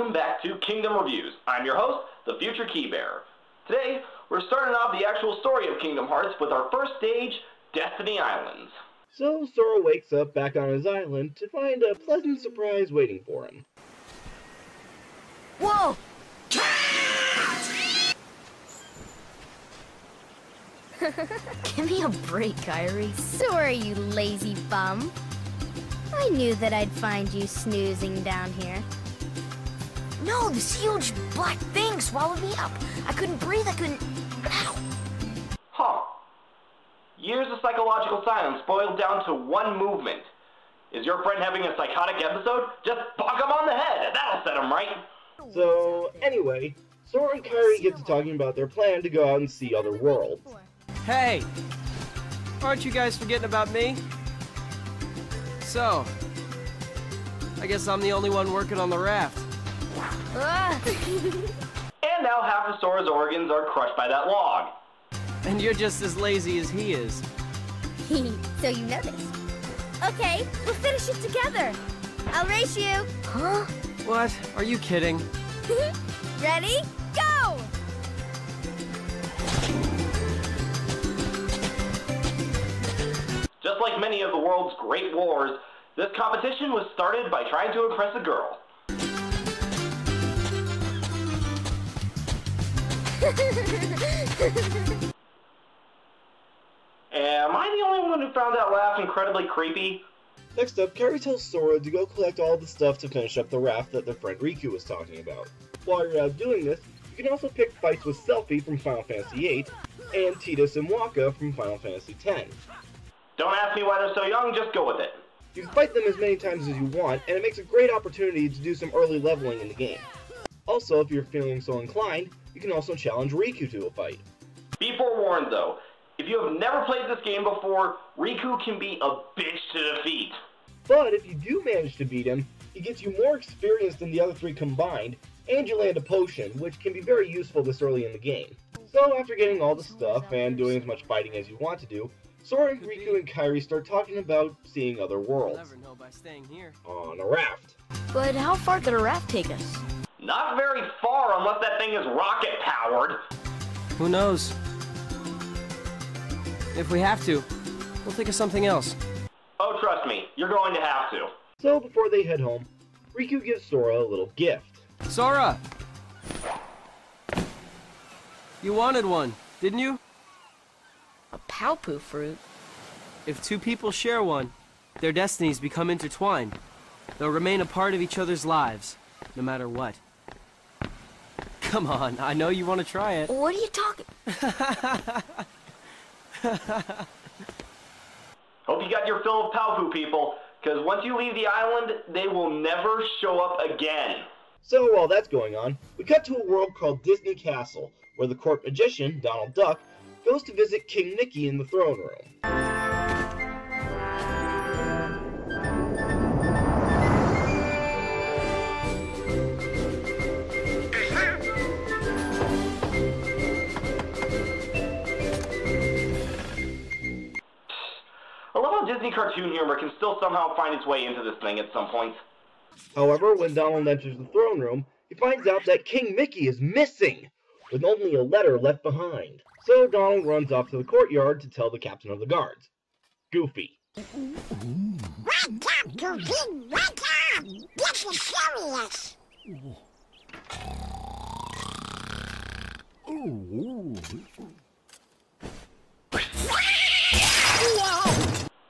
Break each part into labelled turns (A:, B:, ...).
A: welcome back to Kingdom Reviews. I'm your host, the Future Keybearer. Today, we're starting off the actual story of Kingdom Hearts with our first stage, Destiny Islands.
B: So Sora wakes up back on his island to find a pleasant surprise waiting for him.
C: Whoa! Give me a break, Kyrie.
D: Sorry, you lazy bum. I knew that I'd find you snoozing down here.
C: No, this huge black thing swallowed me up. I couldn't breathe, I couldn't... Ow!
A: Huh. Years of psychological silence boiled down to one movement. Is your friend having a psychotic episode? Just bonk him on the head, that'll set him right.
B: So, anyway, Sora and Kyrie get to talking about their plan to go out and see other worlds.
E: Hey! Aren't you guys forgetting about me? So, I guess I'm the only one working on the raft.
A: And now half of Sora's organs are crushed by that log.
E: And you're just as lazy as he is.
D: So you noticed. Okay, we'll finish it together. I'll race you.
C: Huh?
E: What? Are you kidding?
D: Ready? Go!
A: Just like many of the world's great wars, this competition was started by trying to impress a girl. Am I the only one who found that laugh incredibly creepy?
B: Next up, Kyrie tells Sora to go collect all the stuff to finish up the raft that their friend Riku was talking about. While you're out doing this, you can also pick fights with Selphie from Final Fantasy VIII and Tidus and Waka from Final Fantasy X.
A: Don't ask me why they're so young, just go with it.
B: You can fight them as many times as you want, and it makes a great opportunity to do some early leveling in the game. Also, if you're feeling so inclined, you can also challenge Riku to a fight.
A: Be forewarned though, if you have never played this game before, Riku can be a bitch to defeat.
B: But if you do manage to beat him, he gets you more experience than the other three combined, and you land a potion, which can be very useful this early in the game. So after getting all the stuff and doing as much fighting as you want to do, Sora, Riku, and Kyrie start talking about seeing other worlds.
E: Never know by staying here.
B: On a raft.
C: But how far could a raft take us?
A: Not very far unless that thing is rocket powered.
E: Who knows? If we have to, we'll think of something else.
A: Oh, trust me, you're going to have to.
B: So before they head home, Riku gives Sora a little gift.
E: Sora! You wanted one, didn't you?
C: A Palpu fruit?
E: If two people share one, their destinies become intertwined. They'll remain a part of each other's lives, no matter what. Come on, I know you want to try it.
C: What are you talking?
A: Hope you got your fill of Palpu, people, because once you leave the island, they will never show up again.
B: So while that's going on, we cut to a world called Disney Castle, where the court magician, Donald Duck, goes to visit King Mickey in the throne room.
A: I love how Disney cartoon humor can still somehow find its way into this thing at some point.
B: However, when Donald enters the throne room, he finds out that King Mickey is missing, with only a letter left behind. So Donald runs off to the courtyard to tell the captain of the guards, Goofy.
F: Wake up, Goofy! Wake up! This is serious!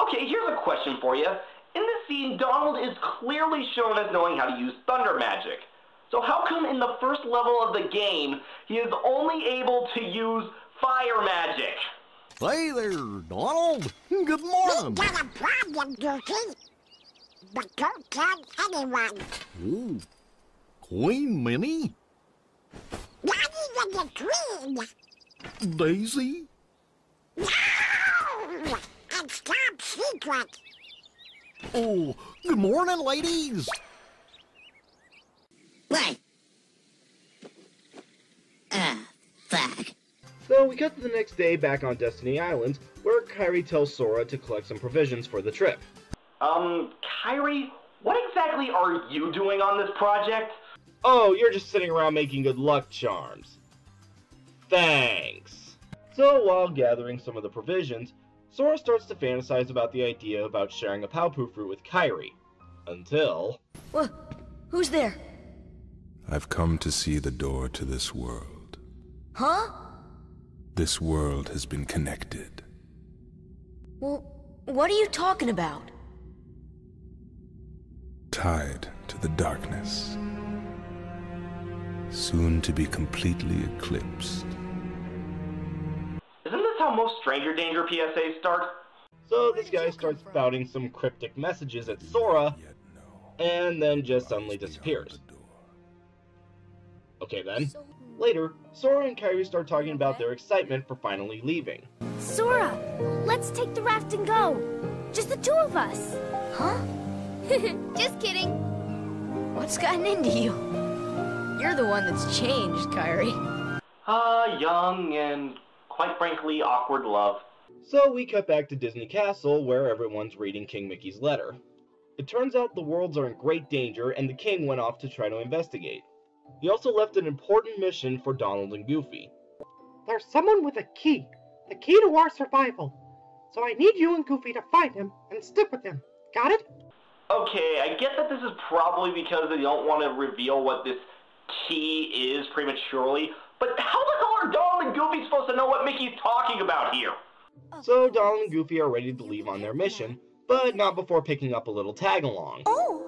A: Okay, here's a question for you. In this scene, Donald is clearly shown as knowing how to use thunder magic. So how come in the first level of the game, he is only able to use fire magic?
G: Hey there, Donald. Good morning.
F: We got a problem, Goofy. But don't tell anyone.
G: Oh, Queen Minnie?
F: Not even the Queen.
G: Daisy?
F: No! It's top secret.
G: Oh, good morning, ladies.
F: What? Fuck.
B: So we cut to the next day back on Destiny Island, where Kyrie tells Sora to collect some provisions for the trip.
A: Kyrie, what exactly are you doing on this project?
B: Oh, you're just sitting around making good luck charms. Thanks. So while gathering some of the provisions, Sora starts to fantasize about the idea about sharing a Paopu fruit with Kairi. Until...
C: What? Who's there?
H: I've come to see the door to this world.
C: Huh?
H: This world has been connected.
C: Well, what are you talking about?
H: Tied to the darkness. Soon to be completely eclipsed.
A: Isn't this how most stranger danger PSAs start?
B: So this guy starts spouting some cryptic messages at Sora, and then just suddenly disappears. Okay then. Later, Sora and Kairi start talking about their excitement for finally leaving.
D: Sora, let's take the raft and go. Just the two of us.
C: Huh?
D: Just kidding.
C: What's gotten into you? You're the one that's changed, Kairi.
A: Young and, quite frankly, awkward love.
B: So we cut back to Disney Castle, where everyone's reading King Mickey's letter. It turns out the worlds are in great danger, and the king went off to try to investigate. He also left an important mission for Donald and Goofy.
I: There's someone with a key. The key to our survival. So I need you and Goofy to find him and stick with him. Got it?
A: Okay, I get that this is probably because they don't want to reveal what this key is prematurely, but how the hell are Donald and Goofy supposed to know what Mickey's talking about here?
B: So Donald and Goofy are ready to leave on their mission, but not before picking up a little tag-along.
F: Oh,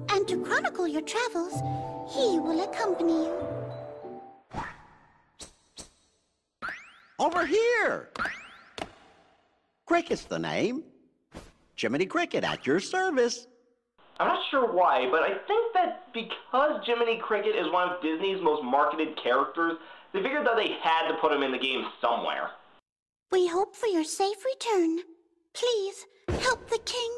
F: and to chronicle your travels, he will accompany you.
J: Over here! Cricket's the name. Jiminy Cricket at your service.
A: I'm not sure why, but I think that because Jiminy Cricket is one of Disney's most marketed characters, they figured that they had to put him in the game somewhere.
F: We hope for your safe return. Please, help the king.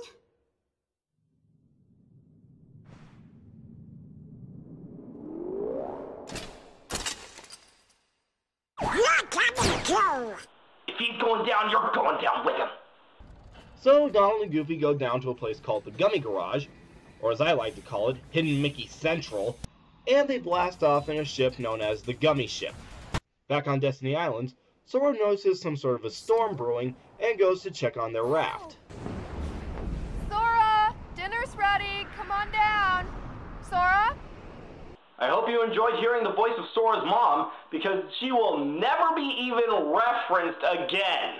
A: If he's going down, you're going down with him.
B: So Donald and Goofy go down to a place called the Gummy Garage, or as I like to call it, Hidden Mickey Central, and they blast off in a ship known as the Gummy Ship. Back on Destiny Islands, Sora notices some sort of a storm brewing and goes to check on their raft.
K: Sora, dinner's ready. Come on down. Sora?
A: I hope you enjoyed hearing the voice of Sora's mom, because she will never be even referenced again.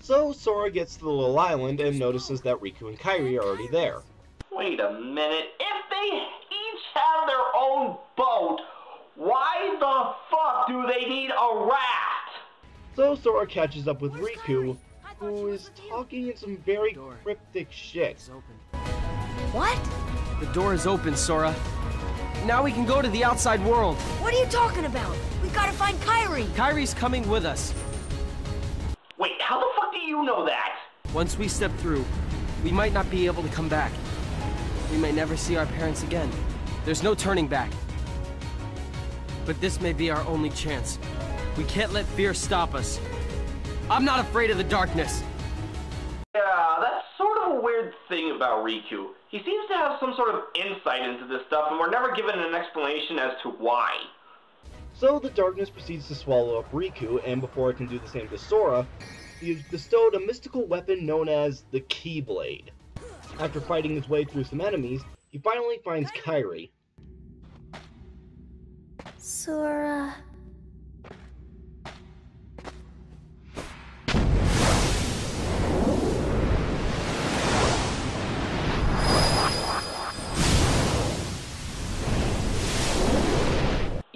B: So Sora gets to the little island and notices that Riku and Kairi are already there.
A: Wait a minute. If they each have their own boat, why the fuck do they need a raft?
B: So Sora catches up with Riku, who is talking in some very cryptic shit.
C: What?
E: The door is open, Sora. Now we can go to the outside world.
C: What are you talking about? We gotta find Kairi.
E: Kairi's coming with us.
A: Wait, how the fuck do you know that?
E: Once we step through, we might not be able to come back. We may never see our parents again. There's no turning back. But this may be our only chance. We can't let fear stop us. I'm not afraid of the darkness.
A: Yeah, that's sort of a weird thing about Riku. He seems to have some sort of insight into this stuff, and we're never given an explanation as to why.
B: So the darkness proceeds to swallow up Riku, and before it can do the same to Sora, he is bestowed a mystical weapon known as the Keyblade. After fighting his way through some enemies, he finally finds Kairi.
D: Sora...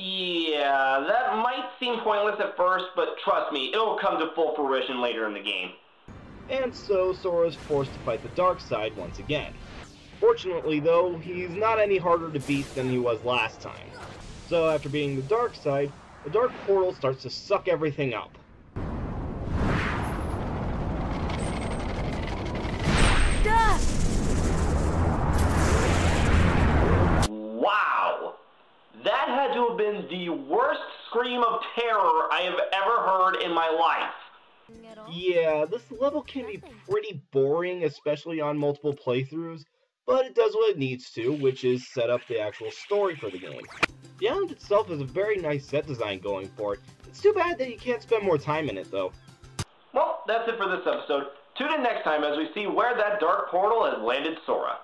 A: Yeah, that might seem pointless at first, but trust me, it'll come to full fruition later in the game.
B: And so Sora is forced to fight the dark side once again. Fortunately though, he's not any harder to beat than he was last time. So after beating the dark side, the dark portal starts to suck everything up.
A: Wow! That had to have been the worst scream of terror I have ever heard in my life.
B: Yeah, this level can be pretty boring, especially on multiple playthroughs, but it does what it needs to, which is set up the actual story for the game. The island itself has a very nice set design going for it. It's too bad that you can't spend more time in it, though.
A: Well, that's it for this episode. Tune in next time as we see where that dark portal has landed Sora.